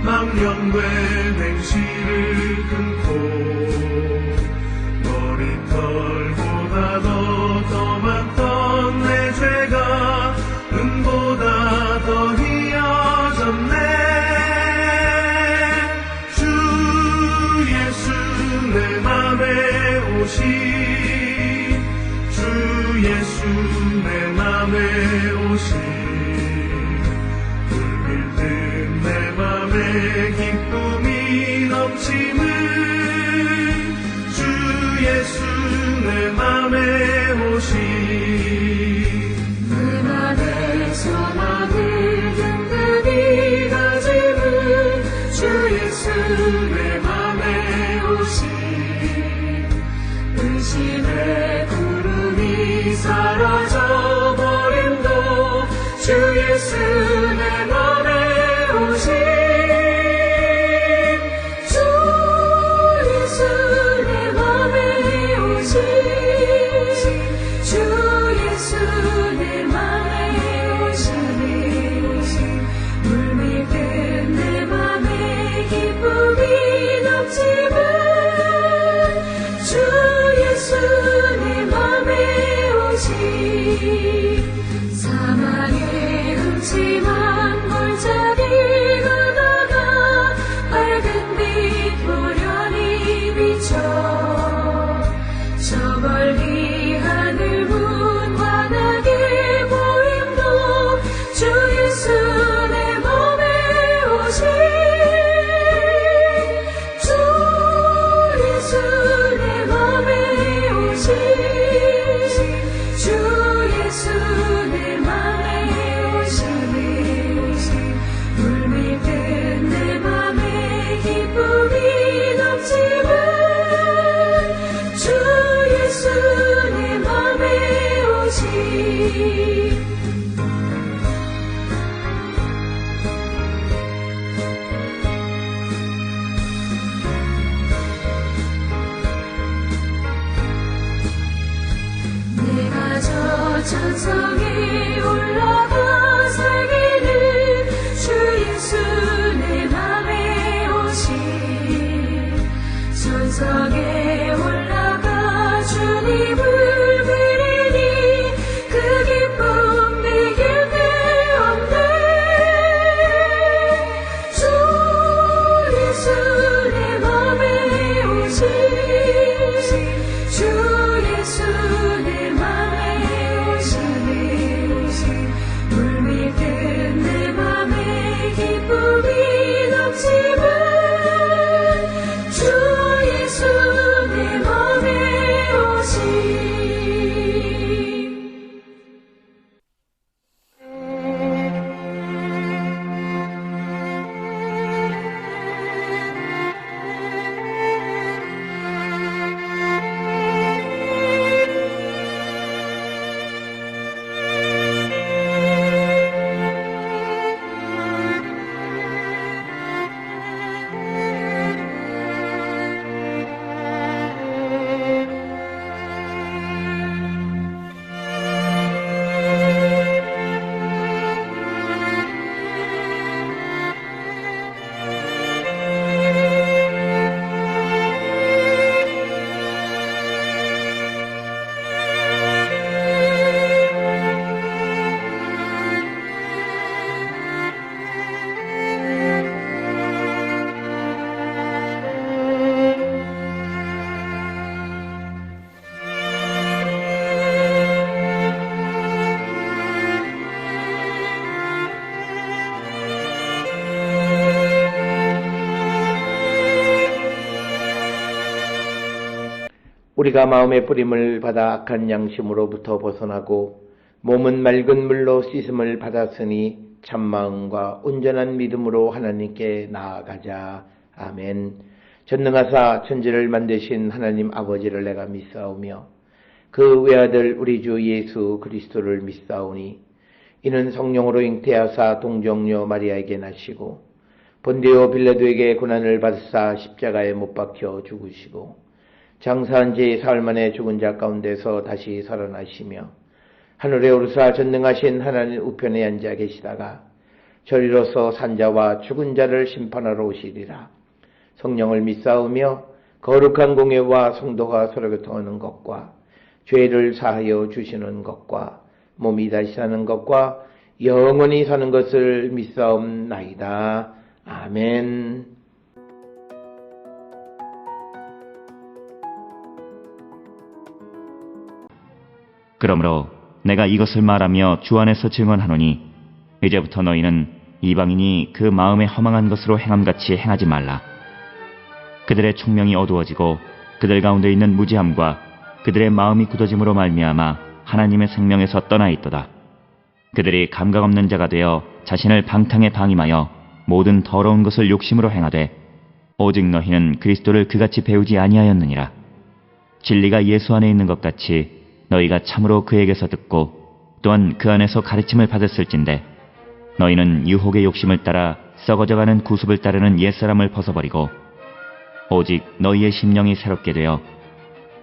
망령된 행실을 끊고 머리털보다도 더 많던 내 죄가 은보다 더 희어졌네. 주 예수 내 맘에 오시, 주 예수 내 맘에 오시, 내 맘에 기쁨이 넘침을, 주 예수 내 맘에 오시. 내 맘에 소망을 든든히 가짐을, 주 예수 내 맘에 오시. 의심의 구름이 사라져 버림도, 주 예수 내 맘에 오시. 주 예수 내 맘에 오시. 주 예수 내 맘에 오시. 물밀듯 내 맘에 기쁨이 넘침을, 주 예수 내 맘에 오시. 사망의 음침한 골짜기 가다가 밝은 빛 보련히 비춰, 저 멀리 하늘 문 환하게 보임도, 주 예수 내 맘에 오시. 주 예수 내 맘에 오시. 주 예수 내 맘에 오시. 물밀듯 내 맘에 기쁨이 넘침을, 주 예수 내 맘에 오시. 내가 저 천성에 올라가 살기를, 주 예수 내 맘에 오시. 천성에 올라가 주님을 뵈리니 그 기쁨 내게 배운대. 주 예수 내 맘에 오시. 주 예수 내 맘에 오시. 우리가 마음의 뿌림을 받아 악한 양심으로부터 벗어나고 몸은 맑은 물로 씻음을 받았으니 참마음과 온전한 믿음으로 하나님께 나아가자. 아멘. 전능하사 천지를 만드신 하나님 아버지를 내가 믿사오며 그 외아들 우리 주 예수 그리스도를 믿사오니 이는 성령으로 잉태하사 동정녀 마리아에게 나시고 본디오 빌라도에게 고난을 받으사 십자가에 못 박혀 죽으시고 장사한 지 사흘 만에 죽은 자 가운데서 다시 살아나시며 하늘에 오르사 전능하신 하나님 우편에 앉아 계시다가 저리로서 산자와 죽은 자를 심판하러 오시리라. 성령을 믿사오며 거룩한 공예와 성도가 서로 교통하는 것과 죄를 사하여 주시는 것과 몸이 다시 사는 것과 영원히 사는 것을 믿사옵나이다. 아멘. 그러므로 내가 이것을 말하며 주 안에서 증언하노니 이제부터 너희는 이방인이 그 마음에 허망한 것으로 행함같이 행하지 말라. 그들의 총명이 어두워지고 그들 가운데 있는 무지함과 그들의 마음이 굳어짐으로 말미암아 하나님의 생명에서 떠나 있도다. 그들이 감각 없는 자가 되어 자신을 방탕에 방임하여 모든 더러운 것을 욕심으로 행하되 오직 너희는 그리스도를 그같이 배우지 아니하였느니라. 진리가 예수 안에 있는 것 같이 너희가 참으로 그에게서 듣고 또한 그 안에서 가르침을 받았을진데 너희는 유혹의 욕심을 따라 썩어져가는 구습을 따르는 옛사람을 벗어버리고 오직 너희의 심령이 새롭게 되어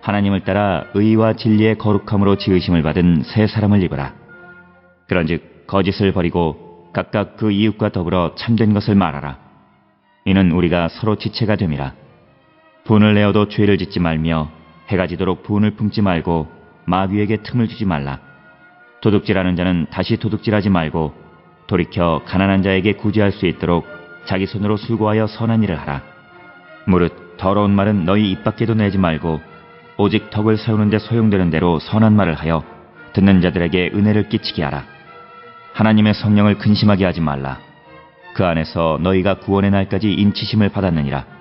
하나님을 따라 의와 진리의 거룩함으로 지으심을 받은 새 사람을 입으라. 그런즉 거짓을 버리고 각각 그 이웃과 더불어 참된 것을 말하라. 이는 우리가 서로 지체가 됨이라. 분을 내어도 죄를 짓지 말며 해가 지도록 분을 품지 말고 마귀에게 틈을 주지 말라. 도둑질하는 자는 다시 도둑질하지 말고 돌이켜 가난한 자에게 구제할 수 있도록 자기 손으로 수고하여 선한 일을 하라. 무릇 더러운 말은 너희 입 밖에도 내지 말고 오직 덕을 세우는 데 소용되는 대로 선한 말을 하여 듣는 자들에게 은혜를 끼치게 하라. 하나님의 성령을 근심하게 하지 말라. 그 안에서 너희가 구원의 날까지 인치심을 받았느니라.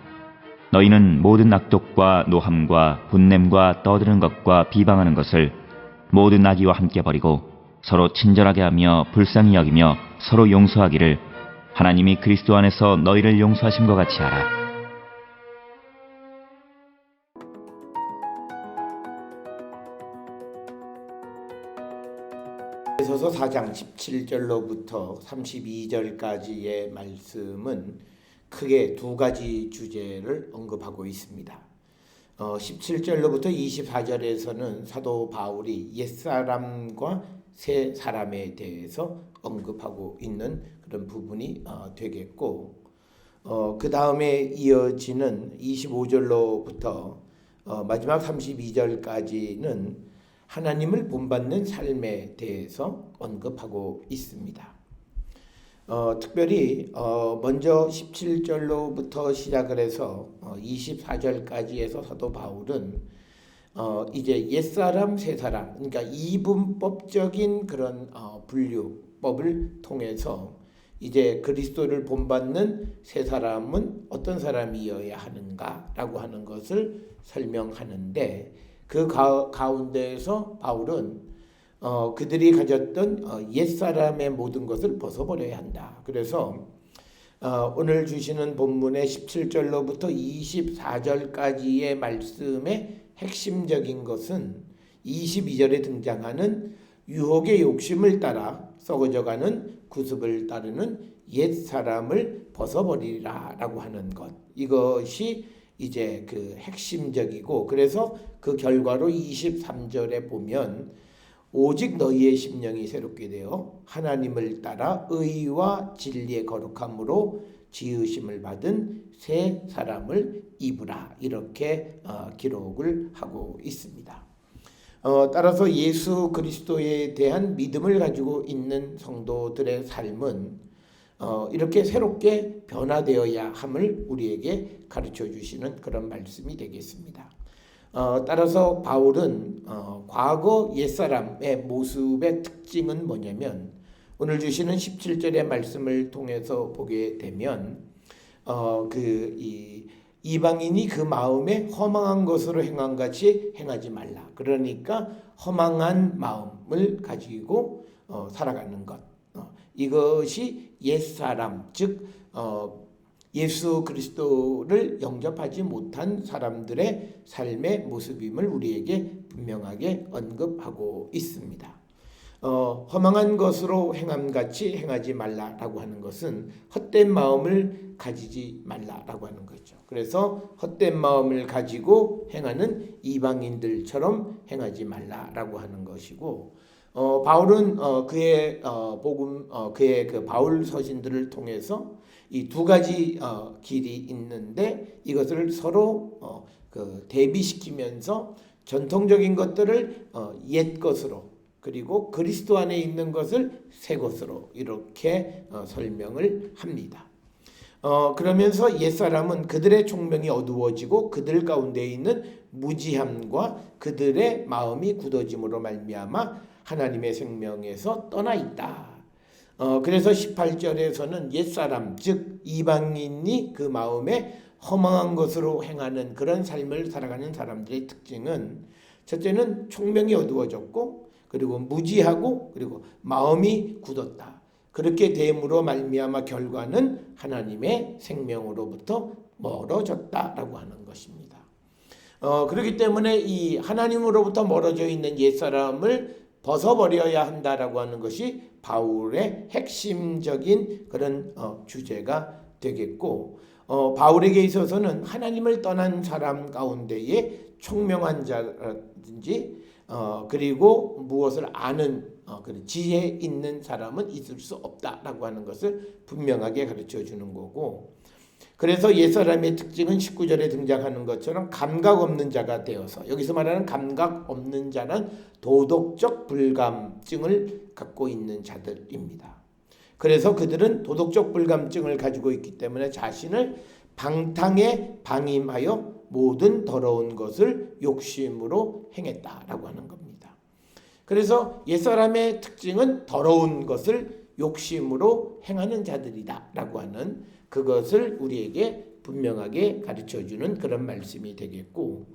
너희는 모든 악독과 노함과 분냄과 떠드는 것과 비방하는 것을 모든 악의와 함께 버리고 서로 친절하게 하며 불쌍히 여기며 서로 용서하기를 하나님이 그리스도 안에서 너희를 용서하신 것 같이 하라. 에베소서 4장 17절로부터 32절까지의 말씀은 크게 두 가지 주제를 언급하고 있습니다. 17절로부터 24절에서는 사도 바울이 옛사람과 새 사람에 대해서 언급하고 있는 그런 부분이 되겠고 그 다음에 이어지는 25절로부터 마지막 32절까지는 하나님을 본받는 삶에 대해서 언급하고 있습니다. 특별히 먼저 17절로부터 시작을 해서 24절까지에서 사도 바울은 이제 옛사람, 새사람, 그러니까 이분법적인 그런 분류법을 통해서 이제 그리스도를 본받는 새사람은 어떤 사람이어야 하는가라고 하는 것을 설명하는데 그 가운데에서 바울은 그들이 가졌던 옛사람의 모든 것을 벗어버려야 한다. 그래서 오늘 주시는 본문의 17절로부터 24절까지의 말씀의 핵심적인 것은 22절에 등장하는 유혹의 욕심을 따라 썩어져가는 구습을 따르는 옛사람을 벗어버리라 라고 하는 것, 이것이 이제 그 핵심적이고, 그래서 그 결과로 23절에 보면 오직 너희의 심령이 새롭게 되어 하나님을 따라 의와 진리의 거룩함으로 지으심을 받은 새 사람을 입으라, 이렇게 기록을 하고 있습니다. 따라서 예수 그리스도에 대한 믿음을 가지고 있는 성도들의 삶은 이렇게 새롭게 변화되어야 함을 우리에게 가르쳐 주시는 그런 말씀이 되겠습니다. 따라서 바울은 과거 옛사람의 모습의 특징은 뭐냐면, 오늘 주시는 17절의 말씀을 통해서 보게 되면 이방인이 그 마음에 허망한 것으로 행한 같이 행하지 말라. 그러니까 허망한 마음을 가지고 살아가는 것. 이것이 옛사람, 즉 예수 그리스도를 영접하지 못한 사람들의 삶의 모습임을 우리에게 분명하게 언급하고 있습니다. 허망한 것으로 행함같이 행하지 말라라고 하는 것은 헛된 마음을 가지지 말라라고 하는 거죠. 그래서 헛된 마음을 가지고 행하는 이방인들처럼 행하지 말라라고 하는 것이고, 바울은 그의 그의 그 바울 서신들을 통해서 이 두 가지 길이 있는데 이것을 서로 대비시키면서 전통적인 것들을 옛 것으로, 그리고 그리스도 안에 있는 것을 새 것으로 이렇게 설명을 합니다. 그러면서 옛사람은 그들의 총명이 어두워지고 그들 가운데 있는 무지함과 그들의 마음이 굳어짐으로 말미암아 하나님의 생명에서 떠나 있다. 그래서 18절에서는 옛사람, 즉 이방인이 그 마음에 허망한 것으로 행하는 그런 삶을 살아가는 사람들의 특징은, 첫째는 총명이 어두워졌고, 그리고 무지하고, 그리고 마음이 굳었다. 그렇게 됨으로 말미암아 결과는 하나님의 생명으로부터 멀어졌다라고 하는 것입니다. 그렇기 때문에 이 하나님으로부터 멀어져 있는 옛사람을 벗어버려야 한다라고 하는 것이 바울의 핵심적인 그런 주제가 되겠고, 바울에게 있어서는 하나님을 떠난 사람 가운데에 총명한 자라든지 그리고 무엇을 아는 그런 지혜 있는 사람은 있을 수 없다라고 하는 것을 분명하게 가르쳐 주는 거고, 그래서 옛사람의 특징은 19절에 등장하는 것처럼 감각 없는 자가 되어서, 여기서 말하는 감각 없는 자는 도덕적 불감증을 갖고 있는 자들입니다. 그래서 그들은 도덕적 불감증을 가지고 있기 때문에 자신을 방탕에 방임하여 모든 더러운 것을 욕심으로 행했다라고 하는 겁니다. 그래서 옛사람의 특징은 더러운 것을 욕심으로 행하는 자들이다라고 하는 그것을 우리에게 분명하게 가르쳐주는 그런 말씀이 되겠고,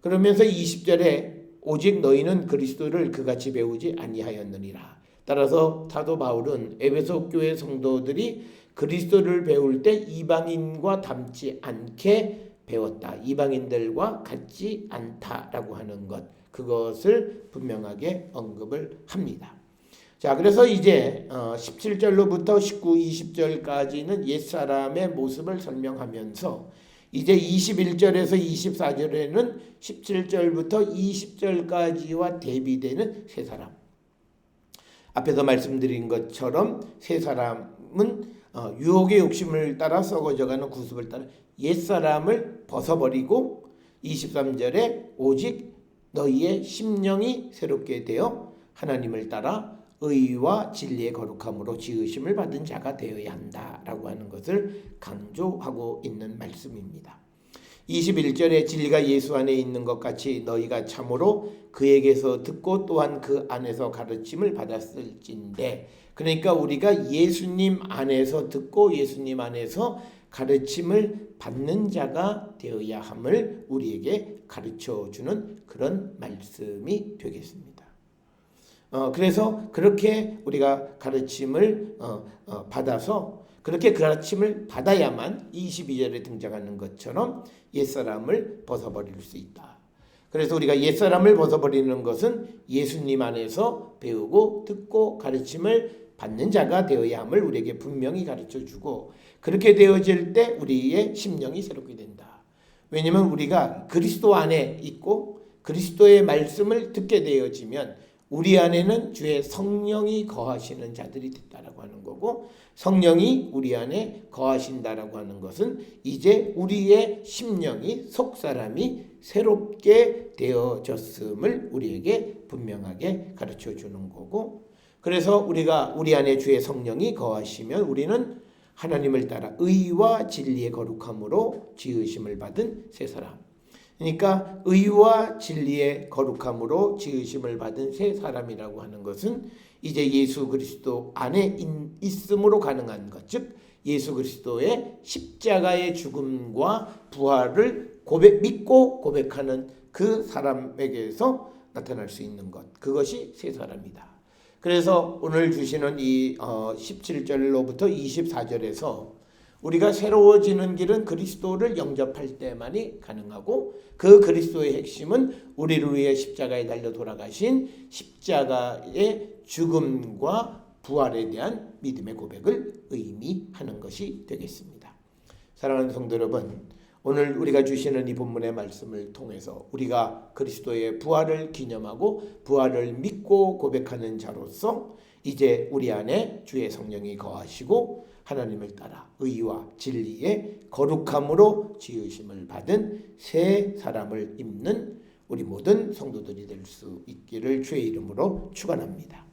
그러면서 20절에 오직 너희는 그리스도를 그같이 배우지 아니하였느니라. 따라서 사도 바울은 에베소 교회 성도들이 그리스도를 배울 때 이방인과 닮지 않게 배웠다. 이방인들과 같지 않다라고 하는 것, 그것을 분명하게 언급을 합니다. 자, 그래서 이제 17절로부터 19, 20절까지는 옛사람의 모습을 설명하면서 이제 21절에서 24절에는 17절부터 20절까지와 대비되는 새 사람. 앞에서 말씀드린 것처럼 새 사람은 유혹의 욕심을 따라 썩어져가는 구습을 따라 옛사람을 벗어버리고 23절에 오직 너희의 심령이 새롭게 되어 하나님을 따라 의와 진리의 거룩함으로 지으심을 받은 자가 되어야 한다라고 하는 것을 강조하고 있는 말씀입니다. 21절에 진리가 예수 안에 있는 것 같이 너희가 참으로 그에게서 듣고 또한 그 안에서 가르침을 받았을진데, 그러니까 우리가 예수님 안에서 듣고 예수님 안에서 가르침을 받는 자가 되어야 함을 우리에게 가르쳐주는 그런 말씀이 되겠습니다. 그래서 그렇게 우리가 가르침을 받아서 그렇게 가르침을 받아야만 22절에 등장하는 것처럼 옛사람을 벗어버릴 수 있다. 그래서 우리가 옛사람을 벗어버리는 것은 예수님 안에서 배우고 듣고 가르침을 받는 자가 되어야 함을 우리에게 분명히 가르쳐주고, 그렇게 되어질 때 우리의 심령이 새롭게 된다. 왜냐하면 우리가 그리스도 안에 있고 그리스도의 말씀을 듣게 되어지면 우리 안에는 주의 성령이 거하시는 자들이 됐다라고 하는 거고, 성령이 우리 안에 거하신다라고 하는 것은 이제 우리의 심령이 속사람이 새롭게 되어졌음을 우리에게 분명하게 가르쳐 주는 거고, 그래서 우리가 우리 안에 주의 성령이 거하시면 우리는 하나님을 따라 의와 진리의 거룩함으로 지으심을 받은 새 사람. 그러니까 의와 진리의 거룩함으로 지으심을 받은 새 사람이라고 하는 것은 이제 예수 그리스도 안에 있음으로 가능한 것, 즉 예수 그리스도의 십자가의 죽음과 부활을 믿고 고백하는 그 사람에게서 나타날 수 있는 것, 그것이 새 사람이다. 그래서 오늘 주시는 이 17절로부터 24절에서 우리가 새로워지는 길은 그리스도를 영접할 때만이 가능하고, 그 그리스도의 핵심은 우리를 위해 십자가에 달려 돌아가신 십자가의 죽음과 부활에 대한 믿음의 고백을 의미하는 것이 되겠습니다. 사랑하는 성도 여러분, 오늘 우리가 주시는 이 본문의 말씀을 통해서 우리가 그리스도의 부활을 기념하고 부활을 믿고 고백하는 자로서 이제 우리 안에 주의 성령이 거하시고 하나님을 따라 의와 진리의 거룩함으로 지으심을 받은 새 사람을 입는 우리 모든 성도들이 될 수 있기를 주의 이름으로 축원합니다.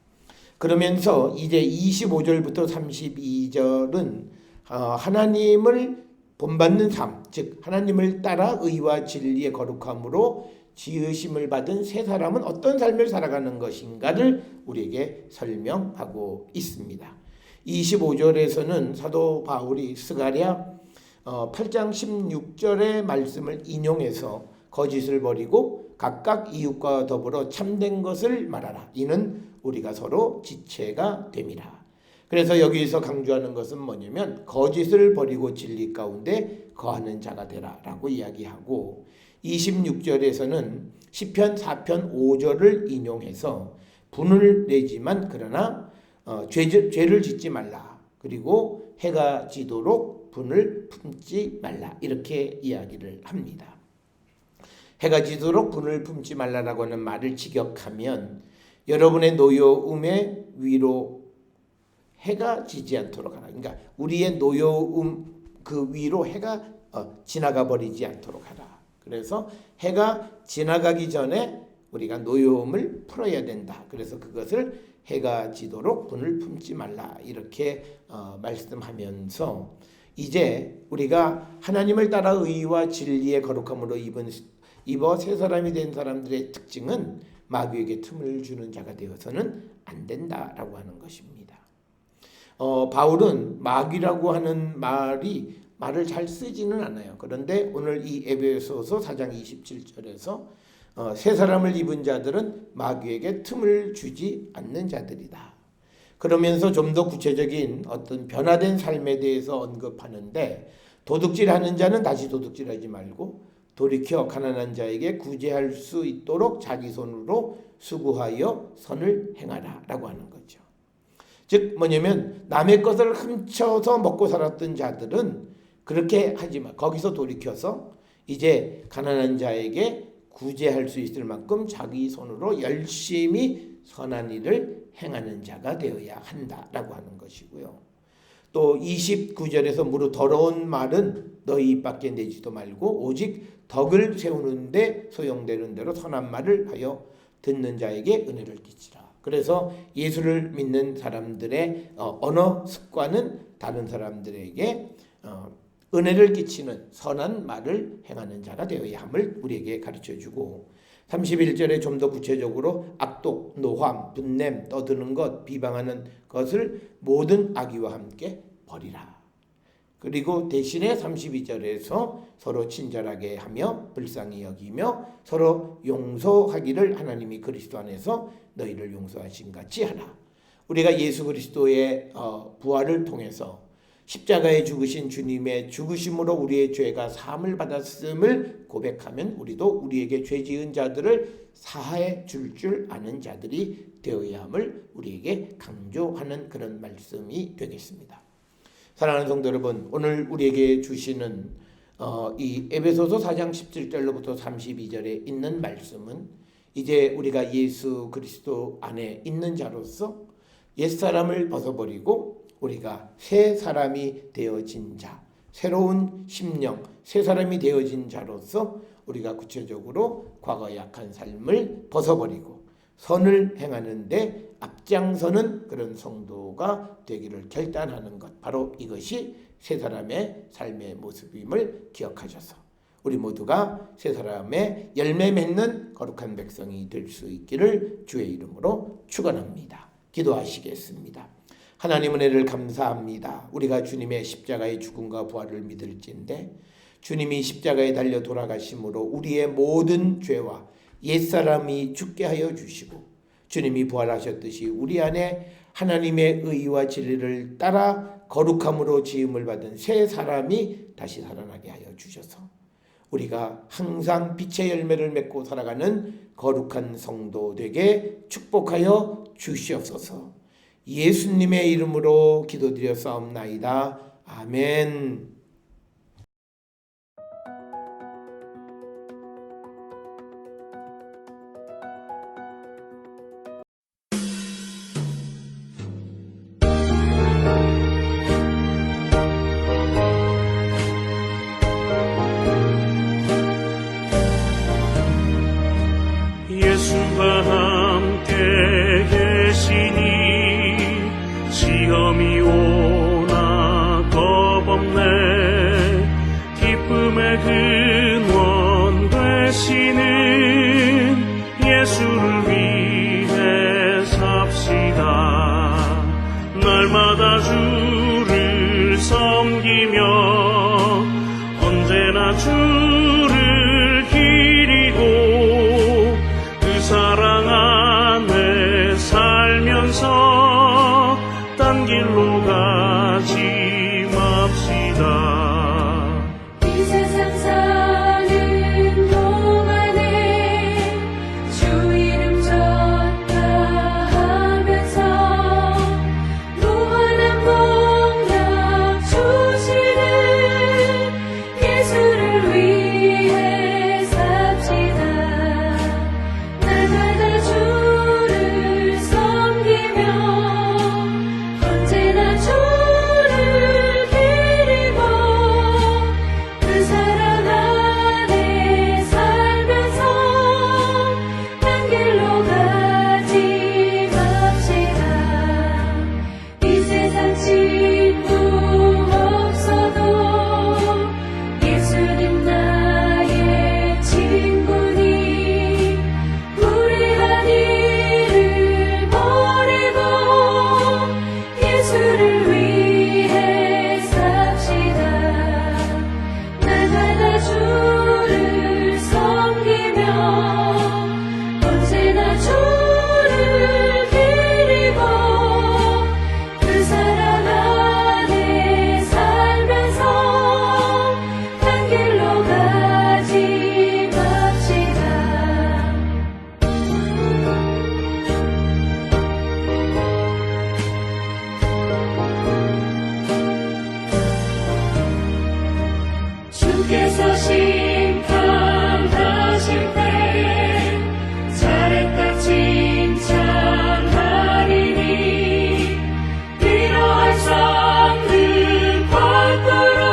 그러면서 이제 25절부터 32절은 하나님을 본받는 삶, 즉 하나님을 따라 의와 진리의 거룩함으로 지으심을 받은 새 사람은 어떤 삶을 살아가는 것인가를 우리에게 설명하고 있습니다. 25절에서는 사도 바울이 스가랴 8장 16절의 말씀을 인용해서 거짓을 버리고 각각 이웃과 더불어 참된 것을 말하라. 이는 우리가 서로 지체가 됨이라. 그래서 여기서 강조하는 것은 뭐냐면 거짓을 버리고 진리 가운데 거하는 자가 되라 라고 이야기하고, 26절에서는 시편 4편 5절을 인용해서 분을 내지만 그러나 죄를 짓지 말라, 그리고 해가 지도록 분을 품지 말라, 이렇게 이야기를 합니다. 해가 지도록 분을 품지 말라라고 하는 말을 직역하면 여러분의 노여움의 위로 해가 지지 않도록 하라. 그러니까 우리의 노여움 그 위로 해가 지나가 버리지 않도록 하라. 그래서 해가 지나가기 전에 우리가 노여움을 풀어야 된다. 그래서 그것을 해가 지도록 분을 품지 말라, 이렇게 말씀하면서 이제 우리가 하나님을 따라 의와 진리의 거룩함으로 입어 새 사람이 된 사람들의 특징은 마귀에게 틈을 주는 자가 되어서는 안 된다라고 하는 것입니다. 바울은 마귀라고 하는 말을 잘 쓰지는 않아요. 그런데 오늘 이 에베소서 4장 27절에서 새 사람을 입은 자들은 마귀에게 틈을 주지 않는 자들이다. 그러면서 좀 더 구체적인 어떤 변화된 삶에 대해서 언급하는데, 도둑질하는 자는 다시 도둑질하지 말고 돌이켜 가난한 자에게 구제할 수 있도록 자기 손으로 수고하여 선을 행하라 라고 하는 거죠. 즉 뭐냐면 남의 것을 훔쳐서 먹고 살았던 자들은 그렇게 하지 마. 거기서 돌이켜서 이제 가난한 자에게 구제할 수 있을 만큼 자기 손으로 열심히 선한 일을 행하는 자가 되어야 한다라고 하는 것이고요. 또 29절에서 무릇 더러운 말은 너희 입 밖에 내지도 말고 오직 덕을 세우는데 소용되는 대로 선한 말을 하여 듣는 자에게 은혜를 끼치라. 그래서 예수를 믿는 사람들의 언어 습관은 다른 사람들에게 은혜를 끼치는 선한 말을 행하는 자가 되어야 함을 우리에게 가르쳐주고, 31절에 좀 더 구체적으로 악독, 노함, 분냄, 떠드는 것, 비방하는 것을 모든 악의와 함께 버리라. 그리고 대신에 32절에서 서로 친절하게 하며 불쌍히 여기며 서로 용서하기를 하나님이 그리스도 안에서 너희를 용서하신 같이 하라. 우리가 예수 그리스도의 부활을 통해서 십자가에 죽으신 주님의 죽으심으로 우리의 죄가 사함을 받았음을 고백하면 우리도 우리에게 죄 지은 자들을 사하해 줄 아는 자들이 되어야 함을 우리에게 강조하는 그런 말씀이 되겠습니다. 사랑하는 성도 여러분, 오늘 우리에게 주시는 이 에베소서 4장 17절로부터 32절에 있는 말씀은 이제 우리가 예수 그리스도 안에 있는 자로서 옛사람을 벗어버리고 우리가 새 사람이 되어진 자, 새로운 심령, 새 사람이 되어진 자로서 우리가 구체적으로 과거 약한 삶을 벗어버리고 선을 행하는데 앞장서는 그런 성도가 되기를 결단하는 것, 바로 이것이 새 사람의 삶의 모습임을 기억하셔서 우리 모두가 새 사람의 열매 맺는 거룩한 백성이 될 수 있기를 주의 이름으로 축원합니다. 기도하시겠습니다. 하나님 은혜를 감사합니다. 우리가 주님의 십자가의 죽음과 부활을 믿을진데 주님이 십자가에 달려 돌아가심으로 우리의 모든 죄와 옛사람이 죽게 하여 주시고 주님이 부활하셨듯이 우리 안에 하나님의 의와 진리를 따라 거룩함으로 지음을 받은 새 사람이 다시 살아나게 하여 주셔서 우리가 항상 빛의 열매를 맺고 살아가는 거룩한 성도 되게 축복하여 주시옵소서. 예수님의 이름으로 기도드렸사옵나이다. 아멘. 예수가 함께 계시니 시험이 오나 겁없네. 기쁨의 근원 되시는 예수를 위해 삽시다. 날마다 주를 섬기며 언제나 주를 기리고 그 사랑 안에 살면서 딴 길로 가지 맙시다. 이 세상 사는 동안에 주 이름 전파하면서 무한한 복락 주시는 예수를 위해 삽시다. 날마다 주를 섬기며 언제나 주를 기리고 그 사랑 안에 살면서 딴 길로 가지 맙시다. 이 세상 친구 없어도 예수님 나의 친구니 불의한 일을 버리고 예수를 위해 삽시다. 날마다 주를 섬기며 언제나 주를 기리고 그 사랑 안에 살면서 딴 길로 가지 맙시다. 주께서 심판하실 때 잘했다 칭찬하리니 이러한 쌍는 받도록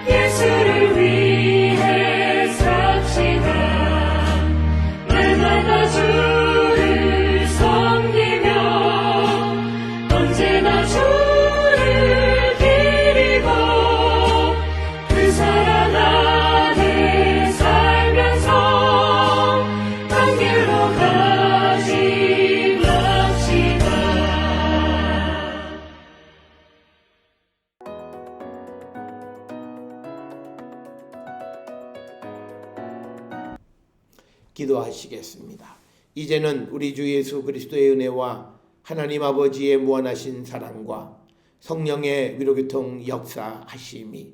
예수를 위해 삽시다. 날마다 주를 섬기며 언제나 주를 기리고 그 사랑 안에 살면서 딴 길로 가지 맙시다. 기도하시겠습니다. 이제는 우리 주 예수 그리스도의 은혜와 하나님 아버지의 무한하신 사랑과 성령의 위로교통 역사하심이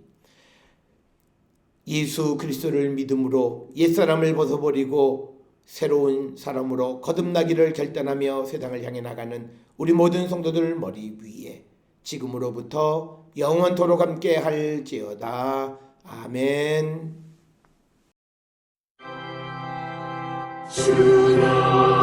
예수 그리스도를 믿음으로 옛사람을 벗어버리고 새로운 사람으로 거듭나기를 결단하며 세상을 향해 나가는 우리 모든 성도들 머리 위에 지금으로부터 영원토록 함께 할지어다. 아멘. 주여